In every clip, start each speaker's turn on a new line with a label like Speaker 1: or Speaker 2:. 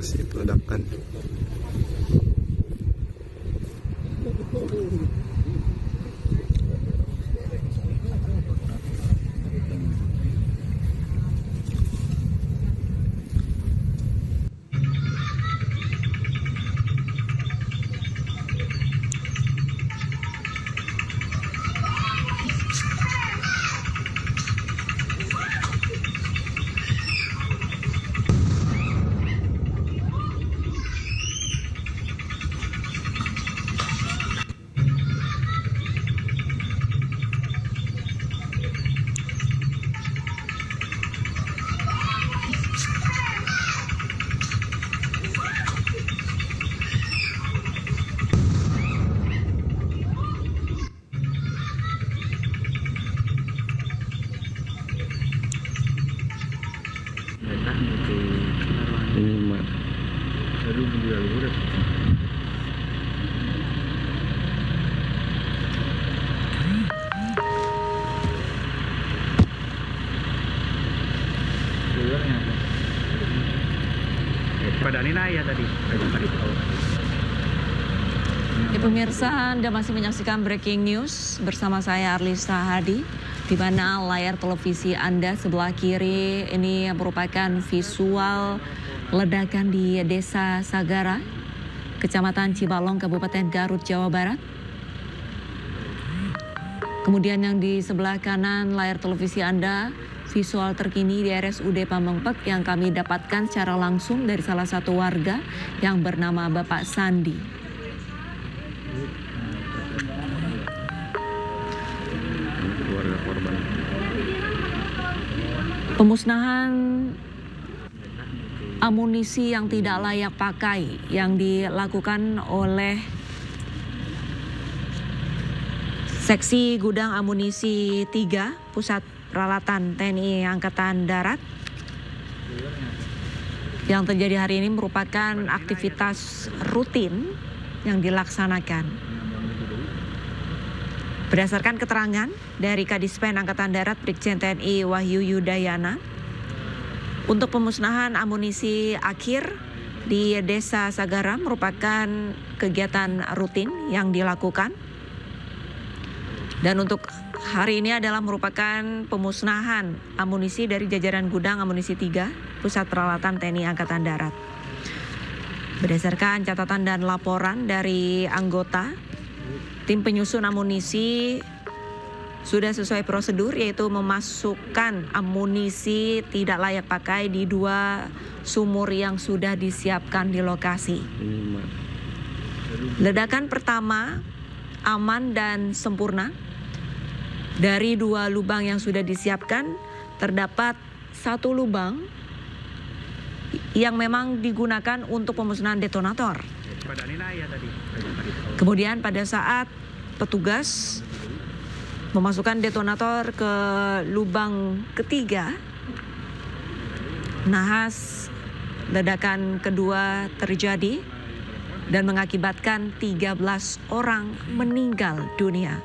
Speaker 1: lokasi peledakan. Ini mak. Aduh, dia luar. Pada Nina ya tadi.
Speaker 2: Pemirsa, Anda masih menyaksikan Breaking News bersama saya Arlista Hadi, di mana layar televisi Anda sebelah kiri ini merupakan visual ledakan di Desa Sagara, Kecamatan Cibalong, Kabupaten Garut, Jawa Barat. Kemudian yang di sebelah kanan layar televisi Anda, visual terkini di RSUD Pamengpek yang kami dapatkan secara langsung dari salah satu warga yang bernama Bapak Sandi. Pemusnahan amunisi yang tidak layak pakai yang dilakukan oleh Seksi Gudang Amunisi 3 Pusat Peralatan TNI Angkatan Darat yang terjadi hari ini merupakan aktivitas rutin yang dilaksanakan. Berdasarkan keterangan dari Kadispen Angkatan Darat Brigjen TNI Wahyu Yudayana, untuk pemusnahan amunisi akhir di Desa Sagara merupakan kegiatan rutin yang dilakukan. Dan untuk hari ini adalah merupakan pemusnahan amunisi dari jajaran Gudang Amunisi 3 Pusat Peralatan TNI Angkatan Darat. Berdasarkan catatan dan laporan dari anggota, tim penyusun amunisi sudah sesuai prosedur, yaitu memasukkan amunisi tidak layak pakai di 2 sumur yang sudah disiapkan di lokasi. Ledakan pertama aman dan sempurna. Dari 2 lubang yang sudah disiapkan, terdapat 1 lubang yang memang digunakan untuk pemusnahan detonator. Kemudian pada saat petugas memasukkan detonator ke lubang ketiga, nahas ledakan kedua terjadi dan mengakibatkan 13 orang meninggal dunia.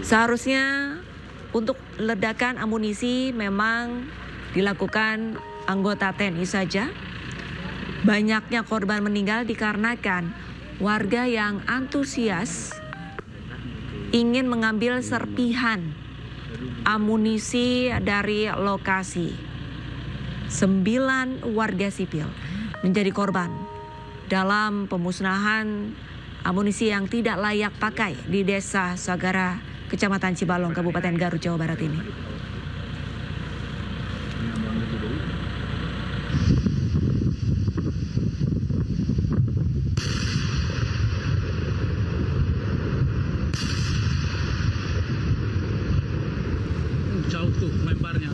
Speaker 2: Seharusnya untuk ledakan amunisi memang dilakukan anggota TNI saja. Banyaknya korban meninggal dikarenakan warga yang antusias ingin mengambil serpihan amunisi dari lokasi. 9 warga sipil menjadi korban dalam pemusnahan amunisi yang tidak layak pakai di Desa Sagara, Kecamatan Cibalong, Kabupaten Garut, Jawa Barat ini.
Speaker 3: Jauh tuh lemparnya.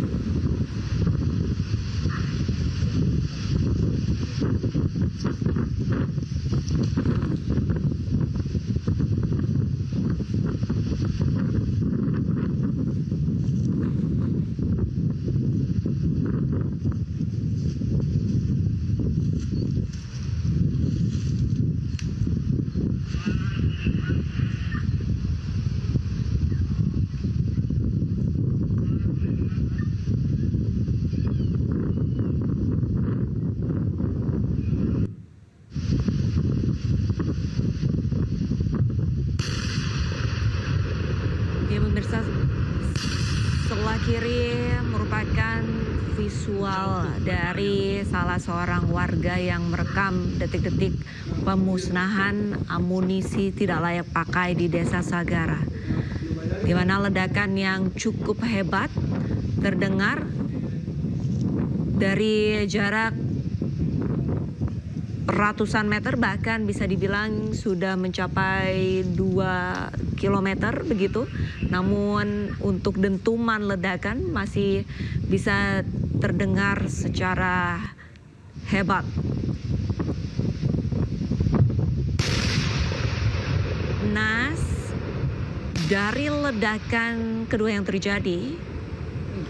Speaker 2: dari salah seorang warga yang merekam detik-detik pemusnahan amunisi tidak layak pakai di Desa Sagara, di mana ledakan yang cukup hebat terdengar dari jarak ratusan meter, bahkan bisa dibilang sudah mencapai 2 kilometer begitu. Namun untuk dentuman ledakan masih bisa terdengar secara hebat. Nas, dari ledakan kedua yang terjadi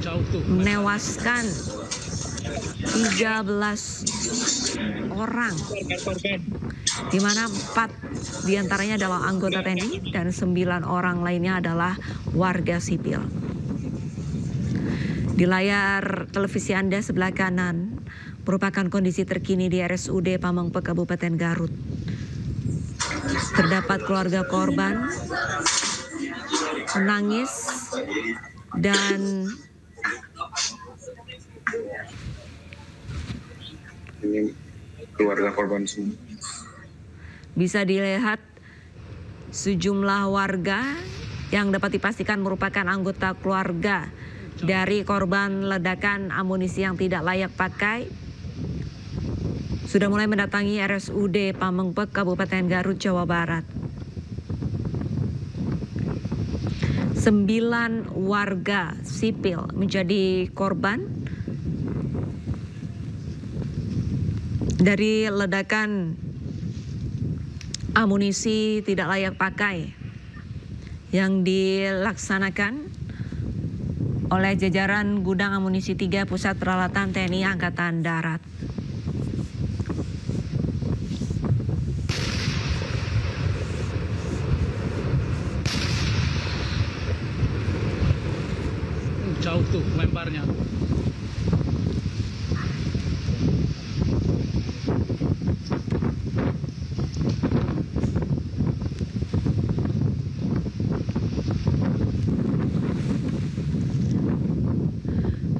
Speaker 3: Jauh tuh.
Speaker 2: menewaskan 13 orang, di mana 4 diantaranya adalah anggota TNI dan 9 orang lainnya adalah warga sipil. Di layar televisi Anda sebelah kanan merupakan kondisi terkini di RSUD Pamengpeuk Kabupaten Garut. Terdapat keluarga korban menangis dan
Speaker 1: Ini keluarga korban semua.
Speaker 2: bisa dilihat sejumlah warga yang dapat dipastikan merupakan anggota keluarga dari korban ledakan amunisi yang tidak layak pakai sudah mulai mendatangi RSUD Pamengpeuk Kabupaten Garut, Jawa Barat. 9 warga sipil menjadi korban dari ledakan amunisi tidak layak pakai yang dilaksanakan oleh jajaran Gudang Amunisi 3 Pusat Peralatan TNI Angkatan Darat.
Speaker 3: Jauh tuh lemparnya.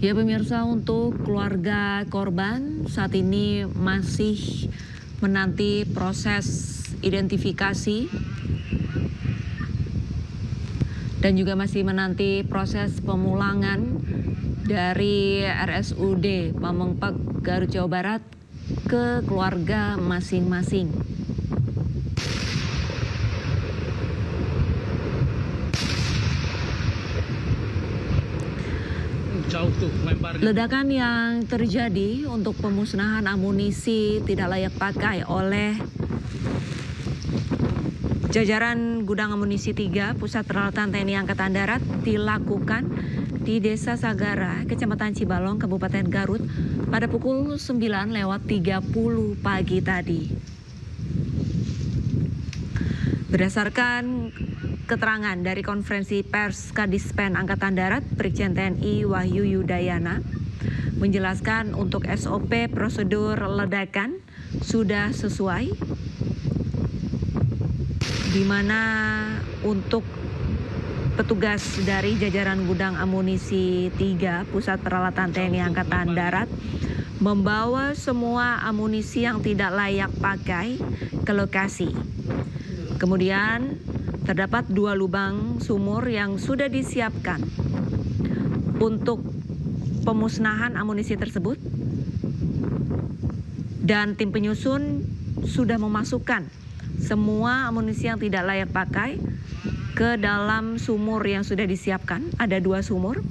Speaker 2: Ya pemirsa, untuk keluarga korban saat ini masih menanti proses identifikasi dan juga masih menanti proses pemulangan dari RSUD Pamengpeuk Garut, Jawa Barat ke keluarga masing-masing.
Speaker 3: Jauh tuh lemparnya.
Speaker 2: Ledakan yang terjadi untuk pemusnahan amunisi tidak layak pakai oleh jajaran Gudang Amunisi 3 Pusat Peralatan TNI Angkatan Darat dilakukan di Desa Sagara, Kecamatan Cibalong, Kabupaten Garut pada pukul 9:30 pagi tadi. Berdasarkan keterangan dari konferensi pers Kadispen Angkatan Darat, Brigjen TNI Wahyu Yudayana menjelaskan untuk SOP prosedur ledakan sudah sesuai, di mana untuk petugas dari jajaran Gudang Amunisi 3 Pusat Peralatan TNI Angkatan Darat membawa semua amunisi yang tidak layak pakai ke lokasi. Kemudian terdapat 2 lubang sumur yang sudah disiapkan untuk pemusnahan amunisi tersebut, dan tim penyusun sudah memasukkan semua amunisi yang tidak layak pakai ke dalam sumur yang sudah disiapkan. Ada 2 sumur.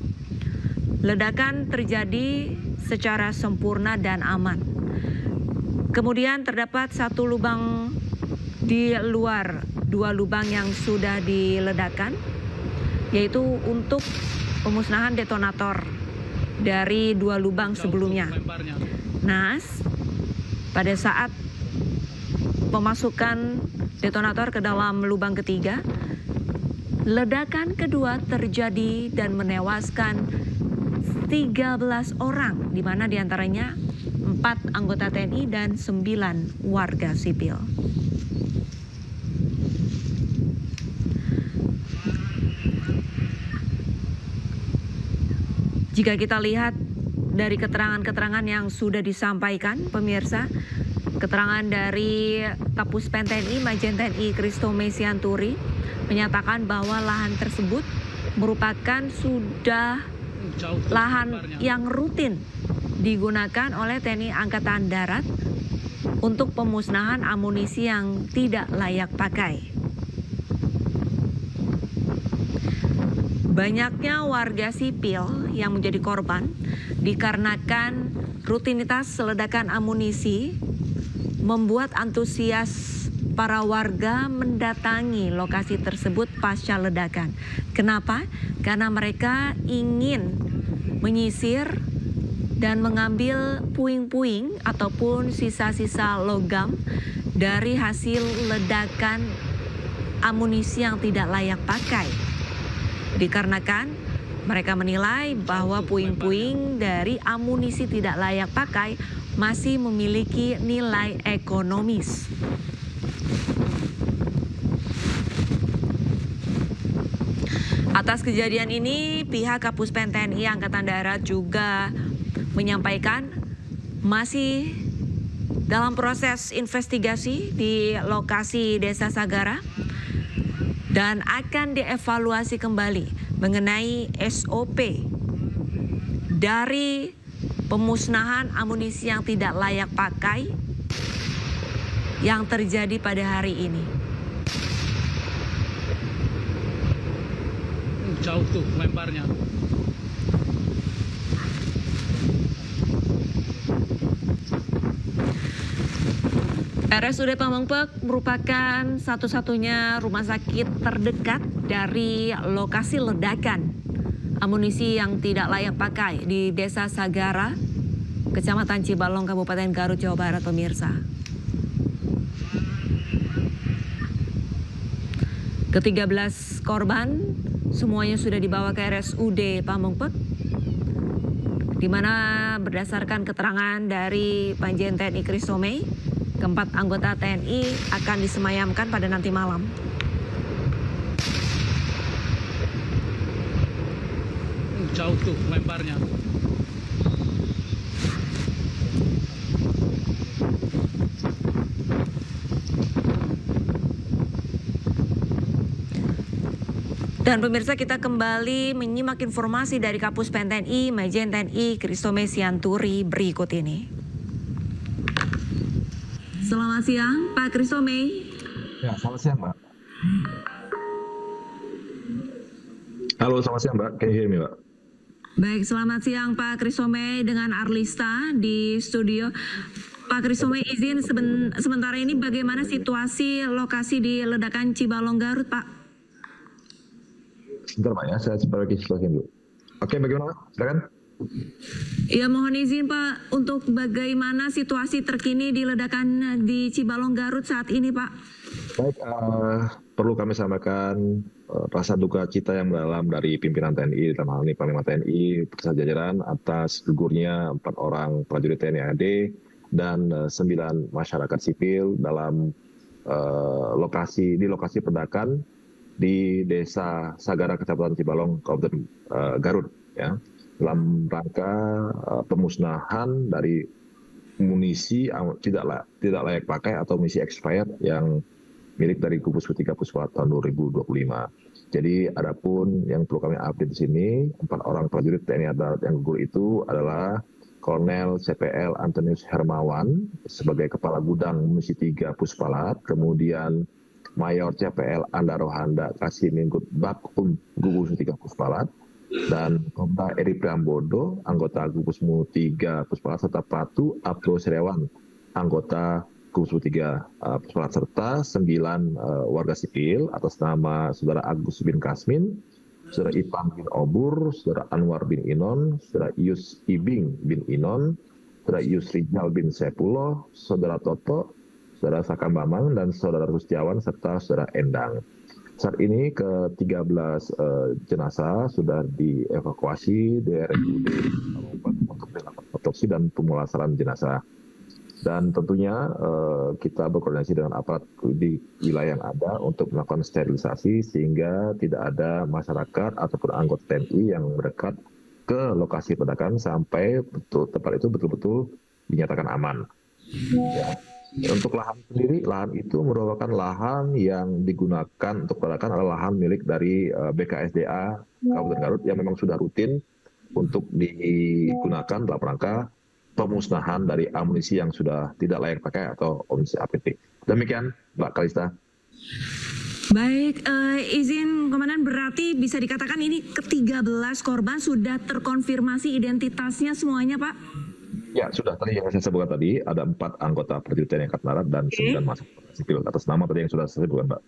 Speaker 2: Ledakan terjadi secara sempurna dan aman. Kemudian terdapat 1 lubang di luar 2 lubang yang sudah diledakkan, yaitu untuk pemusnahan detonator dari 2 lubang sebelumnya. Nas, pada saat pemasukan detonator ke dalam lubang ketiga, ledakan kedua terjadi dan menewaskan 13 orang, di mana diantaranya 4 anggota TNI dan 9 warga sipil. Jika kita lihat dari keterangan-keterangan yang sudah disampaikan, pemirsa, keterangan dari Kapus Pen TNI Majen TNI Christomay Sianturi menyatakan bahwa lahan tersebut merupakan sudah lahan yang rutin digunakan oleh TNI Angkatan Darat untuk pemusnahan amunisi yang tidak layak pakai. Banyaknya warga sipil yang menjadi korban dikarenakan rutinitas ledakan amunisi membuat antusias para warga mendatangi lokasi tersebut pasca ledakan. Kenapa? Karena mereka ingin menyisir dan mengambil puing-puing ataupun sisa-sisa logam dari hasil ledakan amunisi yang tidak layak pakai. Dikarenakan mereka menilai bahwa puing-puing dari amunisi tidak layak pakai masih memiliki nilai ekonomis. Atas kejadian ini, pihak Kapus Pen TNI Angkatan Darat juga menyampaikan masih dalam proses investigasi di lokasi Desa Sagara dan akan dievaluasi kembali mengenai SOP dari pemusnahan amunisi yang tidak layak pakai yang terjadi pada hari ini.
Speaker 3: Jauh tuh lemparnya.
Speaker 2: RSUD Pamengpeuk merupakan satu-satunya rumah sakit terdekat dari lokasi ledakan amunisi yang tidak layak pakai di Desa Sagara, Kecamatan Cibalong, Kabupaten Garut, Jawa Barat, pemirsa. Ke-13 korban semuanya sudah dibawa ke RSUD Pamengpeuk, di mana berdasarkan keterangan dari Panjen TNI Christomay, keempat anggota TNI akan disemayamkan pada nanti malam.
Speaker 3: Jauh tuh lemparnya.
Speaker 2: Dan pemirsa, kita kembali menyimak informasi dari Kapus Pen TNI Majen TNI Christomay Sianturi berikut ini. Selamat siang, Pak Christomay.
Speaker 4: Ya, selamat siang, Mbak. Halo, selamat siang, Mbak. Can you hear me, Mbak?
Speaker 2: Baik, selamat siang Pak Christomay dengan Arlista di studio. Pak Christomay, izin sementara ini bagaimana situasi lokasi di ledakan Cibalong, Garut, Pak?
Speaker 4: Sebentar, Pak, ya. Saya coba lagi jelasin dulu. Oke, bagaimana, Pak? Silakan.
Speaker 2: Ya, mohon izin Pak, untuk bagaimana situasi terkini di ledakan di Cibalong, Garut saat ini, Pak?
Speaker 4: Baik, perlu kami sampaikan rasa duka cita yang mendalam dari pimpinan TNI, dalam hal ini Panglima TNI, beserta jajaran atas gugurnya 4 orang prajurit TNI AD dan 9 masyarakat sipil dalam lokasi ledakan di Desa Sagara, Kecamatan Cibalong, Kabupaten Garut, ya, dalam rangka pemusnahan dari munisi tidak layak pakai atau munisi expired yang milik dari Gugus 3 Puspa tahun 2025. Jadi adapun yang perlu kami update di sini, 4 orang prajurit TNI Darat yang gugur itu adalah Kolonel CPL Antonius Hermawan sebagai Kepala Gudang Munisi 3 Puspalat, kemudian Mayor CPL Anda Rohanda Kasih Minggut Bakum Gugus 3 Puspalat, dan Kopda Eri Priambodo, anggota Gugus 3 Puspalat, serta Pratu Abdul Setiawan, anggota Gugus 3 Puspalat, serta 9 warga sipil atas nama Saudara Agus bin Kasmin, Saudara Ipang bin Obur, Saudara Anwar bin Inon, Saudara Yus Ibing bin Inon, Saudara Yus Rijal bin Sepuluh, Saudara Toto, Saudara Sakam Bamang, dan Saudara Rustiawan, serta Saudara Endang. Saat ini ke-13 jenazah sudah dievakuasi di RSUD untuk dilakukan otopsi dan pemulasaran jenazah. Dan tentunya kita berkoordinasi dengan aparat di wilayah yang ada untuk melakukan sterilisasi sehingga tidak ada masyarakat ataupun anggota TNI yang mendekat ke lokasi ledakan sampai tempat itu betul-betul dinyatakan aman. Ya. Untuk lahan sendiri, lahan itu merupakan lahan yang digunakan untuk ledakan adalah lahan milik dari BKSDA Kabupaten Garut yang memang sudah rutin untuk digunakan dalam rangka pemusnahan dari amunisi yang sudah tidak layak pakai atau amunisi APT. Demikian, Mbak Kalista.
Speaker 2: Baik, izin Komandan, berarti bisa dikatakan ini ke-13 korban sudah terkonfirmasi identitasnya semuanya, Pak?
Speaker 4: Ya, sudah. Tadi yang saya sebutkan tadi, ada 4 anggota prajurit TNI Angkatan Darat dan 9 mahasiswa sipil atas nama tadi yang sudah saya sebutkan, Mbak.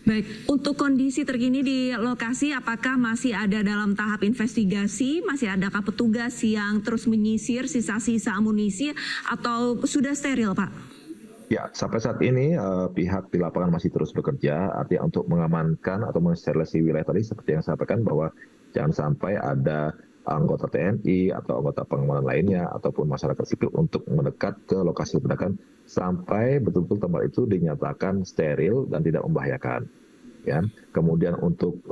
Speaker 2: Baik, untuk kondisi terkini di lokasi, apakah masih ada dalam tahap investigasi? Masih adakah petugas yang terus menyisir sisa-sisa amunisi atau sudah steril, Pak?
Speaker 4: Ya, sampai saat ini pihak di lapangan masih terus bekerja, artinya untuk mengamankan atau mensterilisasi wilayah tadi seperti yang saya sampaikan bahwa jangan sampai ada anggota TNI atau anggota pengamanan lainnya ataupun masyarakat sipil untuk mendekat ke lokasi ledakan sampai betul-betul tempat itu dinyatakan steril dan tidak membahayakan. Ya, kemudian untuk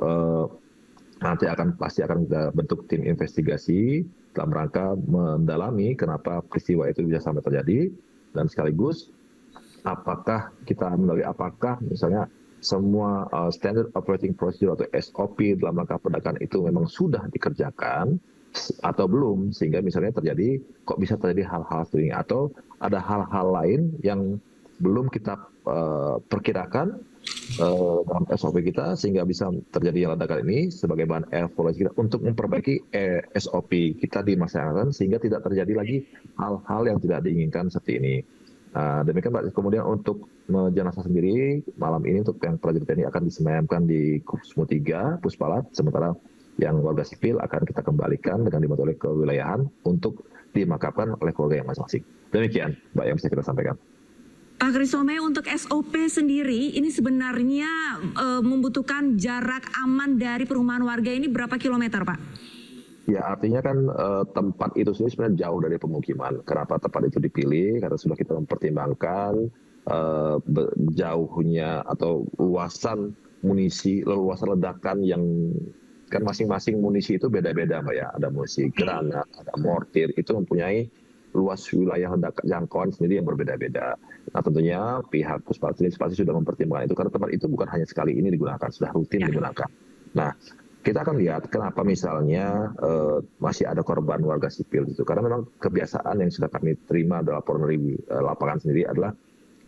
Speaker 4: nanti pasti akan kita bentuk tim investigasi dalam rangka mendalami kenapa peristiwa itu bisa sampai terjadi dan sekaligus apakah misalnya semua standard operating procedure atau SOP dalam rangka ledakan itu memang sudah dikerjakan atau belum, sehingga misalnya kok bisa terjadi hal-hal seperti ini, atau ada hal-hal lain yang belum kita perkirakan dalam SOP kita sehingga bisa terjadi ledakan ini sebagai bahan evaluasi kita untuk memperbaiki SOP kita di masa yang akan datang sehingga tidak terjadi lagi hal-hal yang tidak diinginkan seperti ini. Demikian Pak. Kemudian untuk jenazah sendiri malam ini untuk yang prajurit TNI akan disemayamkan di Kusmo 3 Puspalat, sementara yang warga sipil akan kita kembalikan dengan dibantu oleh kewilayahan untuk dimakamkan oleh keluarga yang masing-masing. Demikian Mbak yang bisa kita sampaikan.
Speaker 2: Pak Krisome, untuk SOP sendiri ini sebenarnya membutuhkan jarak aman dari perumahan warga ini berapa kilometer, Pak?
Speaker 4: Ya, artinya kan tempat itu sendiri sebenarnya jauh dari pemukiman. Kenapa tempat itu dipilih? Karena sudah kita mempertimbangkan jauhnya atau luasan ledakan yang kan masing-masing munisi itu beda-beda, Mbak ya. Ada munisi granat, ada mortir, itu mempunyai luas wilayah jangkauan sendiri yang berbeda-beda. Nah, tentunya pihak Puspati sudah mempertimbangkan itu karena tempat itu bukan hanya sekali ini digunakan, sudah rutin digunakan. Nah, kita akan lihat kenapa misalnya masih ada korban warga sipil itu. Karena memang kebiasaan yang sudah kami terima dalam laporan dari lapangan sendiri adalah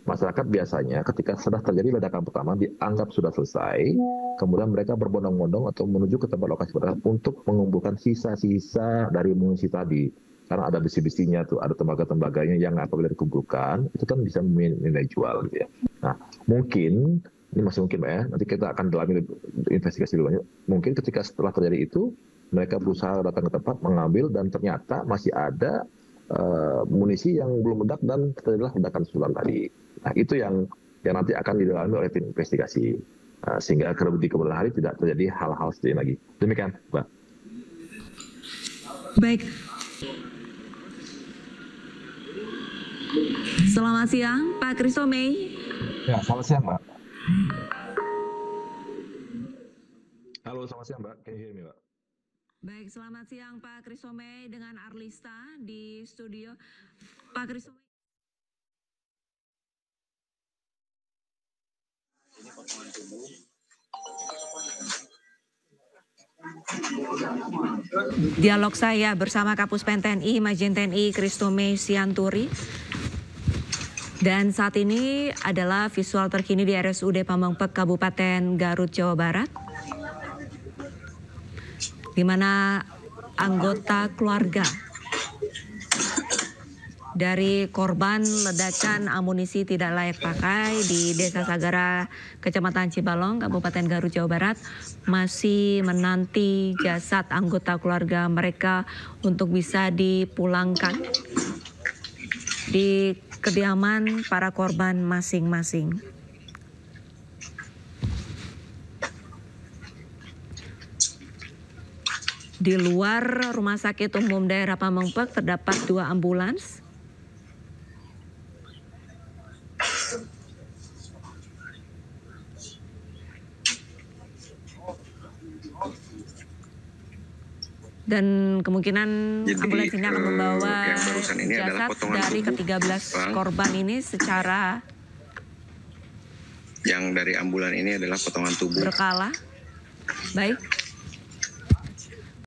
Speaker 4: masyarakat biasanya ketika sudah terjadi ledakan pertama dianggap sudah selesai, kemudian mereka berbondong-bondong atau menuju ke tempat lokasi ledakan untuk mengumpulkan sisa-sisa dari munisi tadi. Karena ada besi-besinya tuh, ada tembaga-tembaganya yang apabila dikumpulkan itu kan bisa nilai jual gitu ya. Nah, mungkin ini masih mungkin Mbak ya, nanti kita akan dalami investigasi dulu. Mungkin ketika setelah terjadi itu, mereka berusaha datang ke tempat, mengambil, dan ternyata masih ada munisi yang belum meledak dan terjadilah ledakan susulan tadi. Nah, itu yang nanti akan didalami oleh tim investigasi. Sehingga di kemudian hari tidak terjadi hal-hal seperti ini lagi. Demikian, Mbak.
Speaker 2: Baik. Selamat siang, Pak Krisome.
Speaker 4: Ya, selamat siang, Mbak. Halo, selamat siang Mbak. Can you hear me, Mbak?
Speaker 2: Baik, selamat siang Pak Krisome dengan Arlista di studio. Pak Krisome. Dialog saya bersama Kapuspen TNI Majen TNI Krisome Sianturi. Dan saat ini adalah visual terkini di RSUD Pamengpek Kabupaten Garut, Jawa Barat, di mana anggota keluarga dari korban ledakan amunisi tidak layak pakai di Desa Sagara, Kecamatan Cibalong, Kabupaten Garut, Jawa Barat, masih menanti jasad anggota keluarga mereka untuk bisa dipulangkan di kediaman para korban masing-masing. Di luar Rumah Sakit Umum Daerah Pamengpek terdapat 2 ambulans. Dan kemungkinan
Speaker 1: Jadi,
Speaker 2: ambulans ini akan membawa
Speaker 1: yang barusan ini adalah
Speaker 2: jasad
Speaker 1: potongan
Speaker 2: dari
Speaker 1: tubuh,
Speaker 2: ke-13
Speaker 1: Bang.
Speaker 2: korban ini secara
Speaker 1: Yang dari ambulan ini adalah potongan tubuh.
Speaker 2: berkala. Baik.